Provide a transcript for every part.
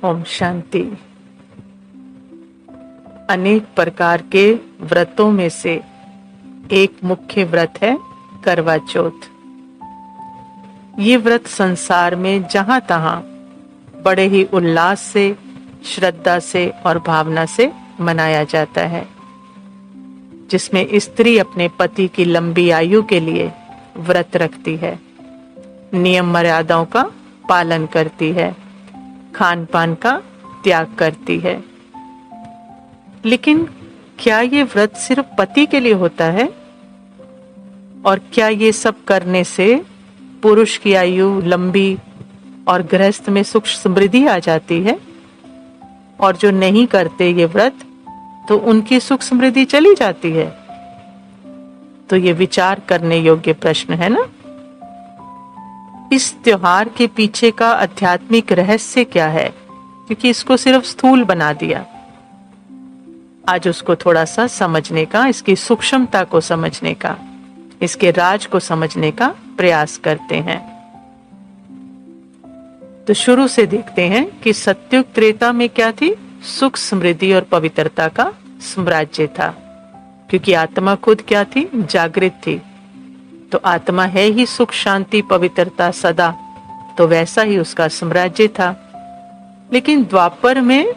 ओम शांति। अनेक प्रकार के व्रतों में से एक मुख्य व्रत है करवा चौथ। ये व्रत संसार में जहां तहां बड़े ही उल्लास से, श्रद्धा से और भावना से मनाया जाता है, जिसमें स्त्री अपने पति की लंबी आयु के लिए व्रत रखती है, नियम मर्यादाओं का पालन करती है, खान पान का त्याग करती है। लेकिन क्या ये व्रत सिर्फ पति के लिए होता है? और क्या ये सब करने से पुरुष की आयु लंबी और गृहस्थ में सुख समृद्धि आ जाती है? और जो नहीं करते ये व्रत, तो उनकी सुख समृद्धि चली जाती है? तो ये विचार करने योग्य प्रश्न है ना। इस त्योहार के पीछे का आध्यात्मिक रहस्य क्या है? क्योंकि इसको सिर्फ स्थूल बना दिया। आज उसको थोड़ा सा समझने का, इसकी सूक्ष्मता को समझने का, इसके राज को समझने का प्रयास करते हैं। तो शुरू से देखते हैं कि सत्युग त्रेता में क्या थी? सुख समृद्धि और पवित्रता का साम्राज्य था। क्योंकि आत्मा खुद क्या थी? जागृत थी। तो आत्मा है ही सुख, शांति, पवित्रता सदा, तो वैसा ही उसका साम्राज्य था। लेकिन द्वापर में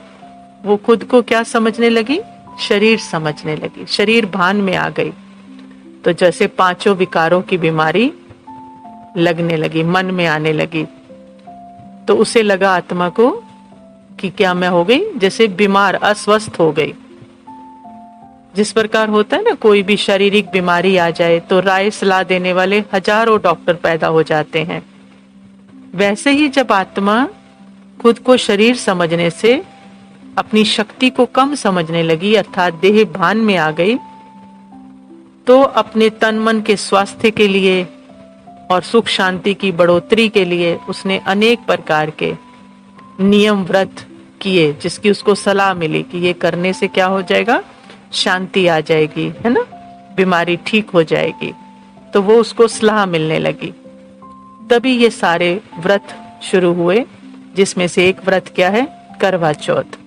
वो खुद को क्या समझने लगी? शरीर समझने लगी, शरीर भान में आ गई। तो जैसे पांचों विकारों की बीमारी लगने लगी, मन में आने लगी, तो उसे लगा आत्मा को कि क्या मैं हो गई जैसे बीमार, अस्वस्थ हो गई। जिस प्रकार होता है ना, कोई भी शारीरिक बीमारी आ जाए तो राय सलाह देने वाले हजारों डॉक्टर पैदा हो जाते हैं। वैसे ही जब आत्मा खुद को शरीर समझने से अपनी शक्ति को कम समझने लगी, अर्थात देह भान में आ गई, तो अपने तन मन के स्वास्थ्य के लिए और सुख शांति की बढ़ोतरी के लिए उसने अनेक प्रकार के नियम व्रत किए, जिसकी उसको सलाह मिली कि ये करने से क्या हो जाएगा? शांति आ जाएगी, है ना, बीमारी ठीक हो जाएगी। तो वो उसको सलाह मिलने लगी। तभी ये सारे व्रत शुरू हुए, जिसमें से एक व्रत क्या है? करवा चौथ।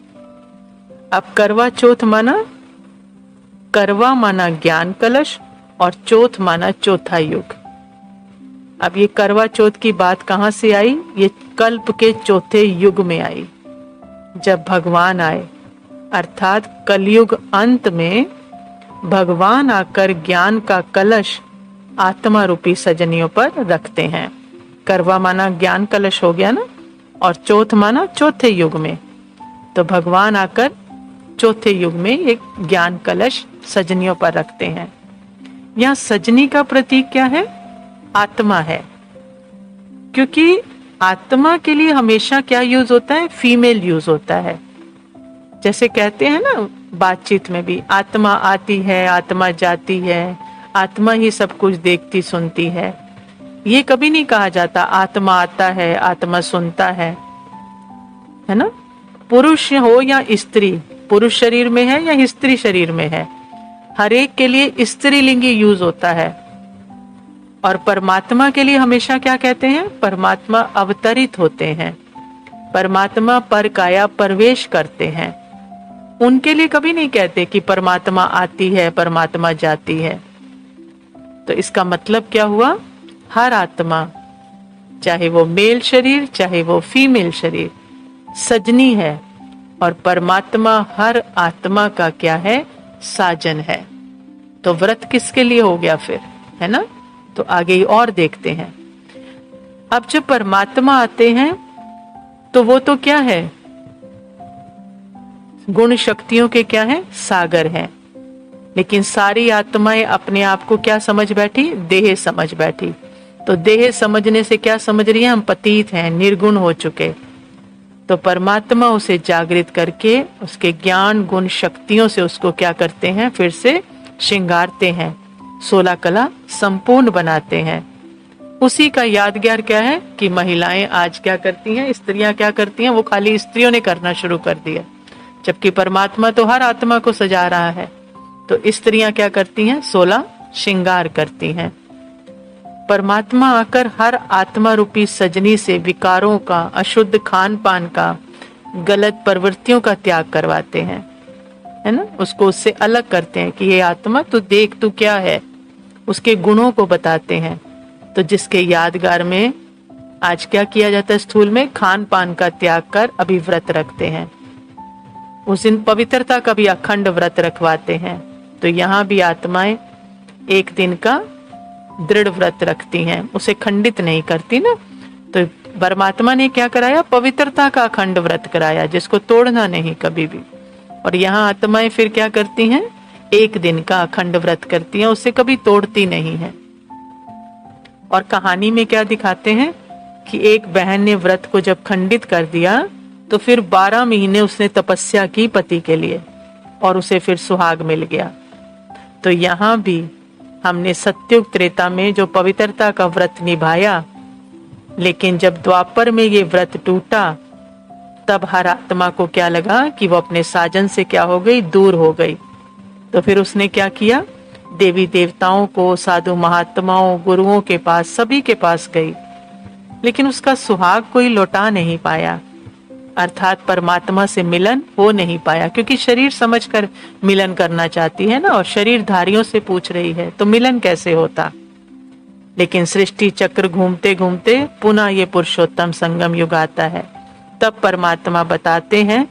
अब करवा चौथ माना, करवा माना ज्ञान कलश और चौथ माना चौथा युग। अब ये करवा चौथ की बात कहां से आई? ये कल्प के चौथे युग में आई, जब भगवान आए, अर्थात कलयुग अंत में भगवान आकर ज्ञान का कलश आत्मा रूपी सजनियों पर रखते हैं। करवा माना ज्ञान कलश हो गया ना, और चौथ माना चौथे युग में। तो भगवान आकर चौथे युग में एक ज्ञान कलश सजनियों पर रखते हैं। यहाँ सजनी का प्रतीक क्या है? आत्मा है। क्योंकि आत्मा के लिए हमेशा क्या यूज होता है? फीमेल यूज होता है। जैसे कहते हैं ना बातचीत में भी, आत्मा आती है, आत्मा जाती है, आत्मा ही सब कुछ देखती सुनती है। ये कभी नहीं कहा जाता आत्मा आता है, आत्मा सुनता है ना। पुरुष हो या स्त्री, पुरुष शरीर में है या स्त्री शरीर में है, हर एक के लिए स्त्रीलिंगी यूज होता है। और परमात्मा के लिए हमेशा क्या कहते हैं? परमात्मा अवतरित होते हैं, परमात्मा पर काया प्रवेश करते हैं। उनके लिए कभी नहीं कहते कि परमात्मा आती है, परमात्मा जाती है। तो इसका मतलब क्या हुआ? हर आत्मा, चाहे वो मेल शरीर चाहे वो फीमेल शरीर, सजनी है। और परमात्मा हर आत्मा का क्या है? साजन है। तो व्रत किसके लिए हो गया फिर, है ना। तो आगे और देखते हैं। अब जब परमात्मा आते हैं तो वो तो क्या है? गुण शक्तियों के क्या है? सागर है। लेकिन सारी आत्माएं अपने आप को क्या समझ बैठी? देह समझ बैठी। तो देह समझने से क्या समझ रही है? हम पतित हैं, निर्गुण हो चुके। तो परमात्मा उसे जागृत करके उसके ज्ञान गुण शक्तियों से उसको क्या करते हैं? फिर से श्रृंगारते हैं, 16 कला संपूर्ण बनाते हैं। उसी का यादगार क्या है कि महिलाएं आज क्या करती हैं, स्त्रियां क्या करती हैं? वो खाली स्त्रियों ने करना शुरू कर दिया, जबकि परमात्मा तो हर आत्मा को सजा रहा है। तो स्त्रियां क्या करती हैं? 16 श्रृंगार करती हैं। परमात्मा आकर हर आत्मा रूपी सजनी से विकारों का, अशुद्ध खान पान का, गलत प्रवृत्तियों का त्याग करवाते हैं, है ना, उसको उससे अलग करते हैं कि ये आत्मा तू देख तू क्या है, उसके गुणों को बताते हैं। तो जिसके यादगार में आज क्या किया जाता है, स्थूल में खान पान का त्याग कर अभी व्रत रखते हैं, उस दिन पवित्रता का भी अखंड व्रत रखवाते हैं। तो यहाँ भी आत्माएं एक दिन का दृढ़ व्रत रखती हैं, उसे खंडित नहीं करती ना। तो परमात्मा ने क्या कराया, पवित्रता का अखंड व्रत कराया, जिसको तोड़ना नहीं कभी भी। और यहाँ आत्माएं फिर क्या करती हैं, एक दिन का अखंड व्रत करती हैं, उसे कभी तोड़ती नहीं है। और कहानी में क्या दिखाते हैं कि एक बहन ने व्रत को जब खंडित कर दिया तो फिर 12 महीने उसने तपस्या की पति के लिए, और उसे फिर सुहाग मिल गया। तो यहाँ भी हमने सत्युग त्रेता में जो पवित्रता का व्रत निभाया, लेकिन जब द्वापर में ये व्रत टूटा तब हर आत्मा को क्या लगा कि वो अपने साजन से क्या हो गई, दूर हो गई। तो फिर उसने क्या किया, देवी देवताओं को, साधु महात्माओं, गुरुओं के पास, सभी के पास गई, लेकिन उसका सुहाग कोई लौटा नहीं पाया, अर्थात परमात्मा से मिलन हो नहीं पाया, क्योंकि शरीर समझकर मिलन करना चाहती है ना, और शरीरधारियों से पूछ रही है, तो मिलन कैसे होता। लेकिन सृष्टि चक्र घूमते घूमते पुनः ये पुरुषोत्तम संगम युग आता है, तब परमात्मा बताते हैं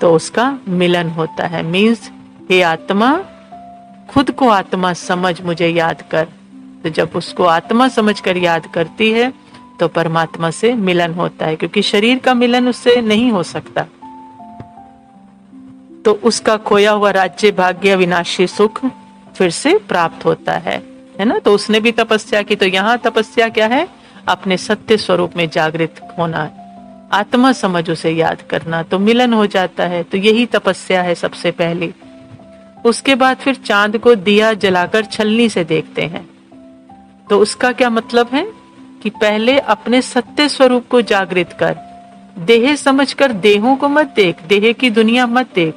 तो उसका मिलन होता है। मीन्स हे आत्मा, खुद को आत्मा समझ मुझे याद कर। तो जब उसको आत्मा समझकर याद करती है तो परमात्मा से मिलन होता है, क्योंकि शरीर का मिलन उससे नहीं हो सकता। तो उसका खोया हुआ राज्य, भाग्य, विनाशी सुख फिर से प्राप्त होता है ना। तो उसने भी तपस्या की। तो यहाँ तपस्या क्या है, अपने सत्य स्वरूप में जागृत होना, आत्मा समझ उसे याद करना, तो मिलन हो जाता है। तो यही तपस्या है सबसे पहली। उसके बाद फिर चांद को दिया जलाकर छलनी से देखते हैं। तो उसका क्या मतलब है कि पहले अपने सत्य स्वरूप को जागृत कर, देह समझकर देहों को मत देख, देह की दुनिया मत देख,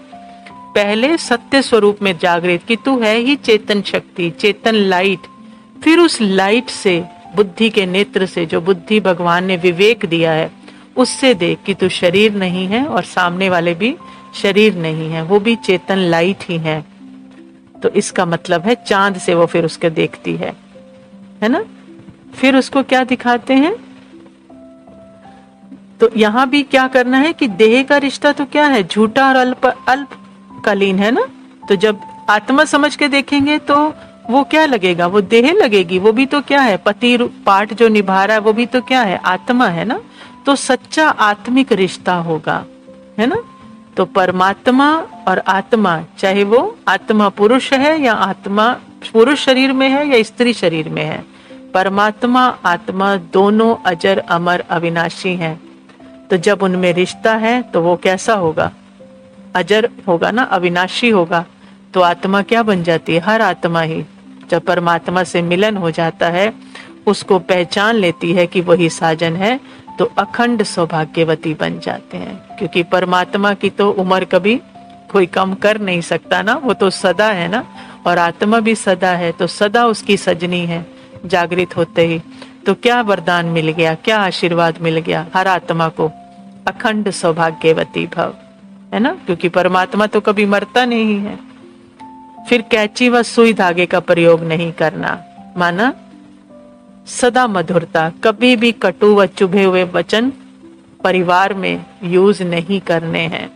पहले सत्य स्वरूप में जागृत कि तू है ही चेतन शक्ति, चेतन लाइट। फिर उस लाइट से, बुद्धि के नेत्र से, जो बुद्धि भगवान ने विवेक दिया है, उससे देख कि तू शरीर नहीं है और सामने वाले भी शरीर नहीं है, वो भी चेतन लाइट ही है। तो इसका मतलब है चांद से वो फिर उसको देखती है ना। फिर उसको क्या दिखाते हैं, तो यहां भी क्या करना है कि देह का रिश्ता तो क्या है, झूठा और अल्पकालीन है ना। तो जब आत्मा समझ के देखेंगे तो वो क्या लगेगा, वो देह लगेगी, वो भी तो क्या है, पति पाठ जो निभा रहा है वो भी तो क्या है, आत्मा है ना। तो सच्चा आत्मिक रिश्ता होगा, है ना। तो परमात्मा और आत्मा, चाहे वो आत्मा पुरुष है या आत्मा पुरुष शरीर में है या स्त्री शरीर में है, परमात्मा आत्मा दोनों अजर अमर अविनाशी हैं। तो जब उनमें रिश्ता है तो वो कैसा होगा, अजर होगा ना, अविनाशी होगा। तो आत्मा क्या बन जाती है, हर आत्मा ही जब परमात्मा से मिलन हो जाता है, उसको पहचान लेती है कि वही साजन है, तो अखंड सौभाग्यवती बन जाते हैं। क्योंकि परमात्मा की तो उम्र कभी कोई कम कर नहीं सकता ना, वो तो सदा है ना, और आत्मा भी सदा है, तो सदा उसकी सजनी है। जागृत होते ही तो क्या वरदान मिल गया, क्या आशीर्वाद मिल गया हर आत्मा को, अखंड सौभाग्यवती भव, है ना। क्योंकि परमात्मा तो कभी मरता नहीं है। फिर कैंची व सुई धागे का प्रयोग नहीं करना, माना सदा मधुरता, कभी भी कटु व चुभे हुए वचन परिवार में यूज नहीं करने हैं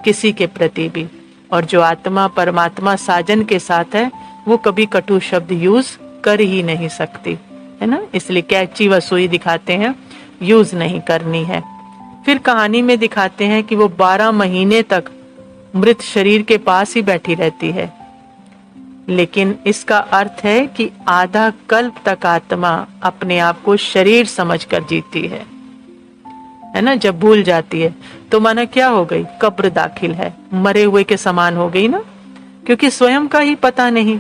किसी के प्रति भी। और जो आत्मा परमात्मा साजन के साथ है वो कभी कटु शब्द यूज कर ही नहीं सकती, है ना। इसलिए कैंची व सुई दिखाते हैं, यूज नहीं करनी है। फिर कहानी में दिखाते हैं कि वो 12 महीने तक मृत शरीर के पास ही बैठी रहती है, लेकिन इसका अर्थ है कि आधा कल्प तक आत्मा अपने आप को शरीर समझकर जीती है ना। जब भूल जाती है तो माना क्या हो गई, कब्र दाखिल है, मरे हुए के समान हो गई ना, क्योंकि स्वयं का ही पता नहीं।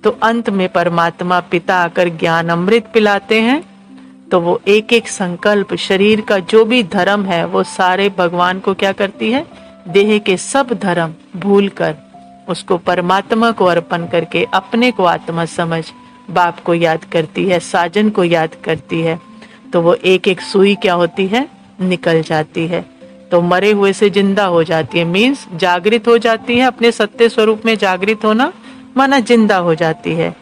तो अंत में परमात्मा पिता आकर ज्ञान अमृत पिलाते हैं, तो वो एक एक संकल्प, शरीर का जो भी धर्म है वो सारे भगवान को क्या करती है, देह के सब धर्म भूलकर उसको परमात्मा को अर्पण करके अपने को आत्मा समझ बाप को याद करती है, साजन को याद करती है। तो वो एक एक सुई क्या होती है, निकल जाती है। तो मरे हुए से जिंदा हो जाती है, मीन्स जागृत हो जाती है। अपने सत्य स्वरूप में जागृत होना माना जिंदा हो जाती है,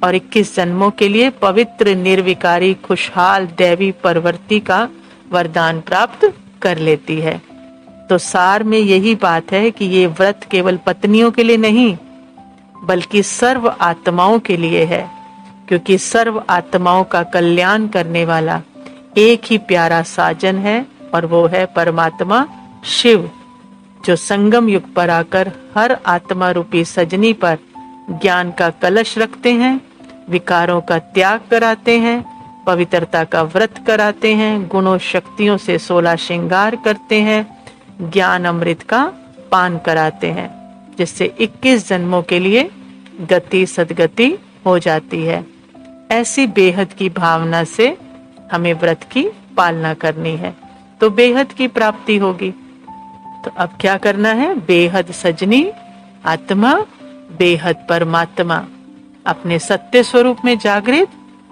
और 21 जन्मों के लिए पवित्र निर्विकारी खुशहाल दैवी परवर्ती का वरदान प्राप्त कर लेती है। तो सार में यही बात है कि ये व्रत केवल पत्नियों के लिए नहीं बल्कि सर्व आत्माओं के लिए है, क्योंकि सर्व आत्माओं का कल्याण करने वाला एक ही प्यारा साजन है, और वो है परमात्मा शिव, जो संगम युग पर आकर हर आत्मा रूपी सजनी पर ज्ञान का कलश रखते हैं, विकारों का त्याग कराते हैं, पवित्रता का व्रत कराते हैं, गुणों शक्तियों से 16 श्रृंगार करते हैं, ज्ञान अमृत का पान कराते हैं, जिससे 21 जन्मों के लिए गति सदगति हो जाती है। ऐसी बेहद की भावना से हमें व्रत की पालना करनी है, तो बेहद की प्राप्ति होगी। तो अब क्या करना है? बेहद सजनी आत्मा, बेहद परमात्मा, अपने सत्य स्वरूप में जागृत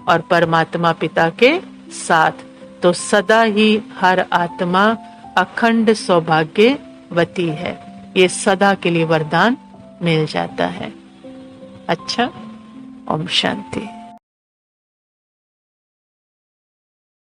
और परमात्मा पिता के साथ, तो सदा ही हर आत्मा अखंड सौभाग्यवती है। ये सदा के लिए वरदान मिल जाता है। अच्छा, ओम शांति।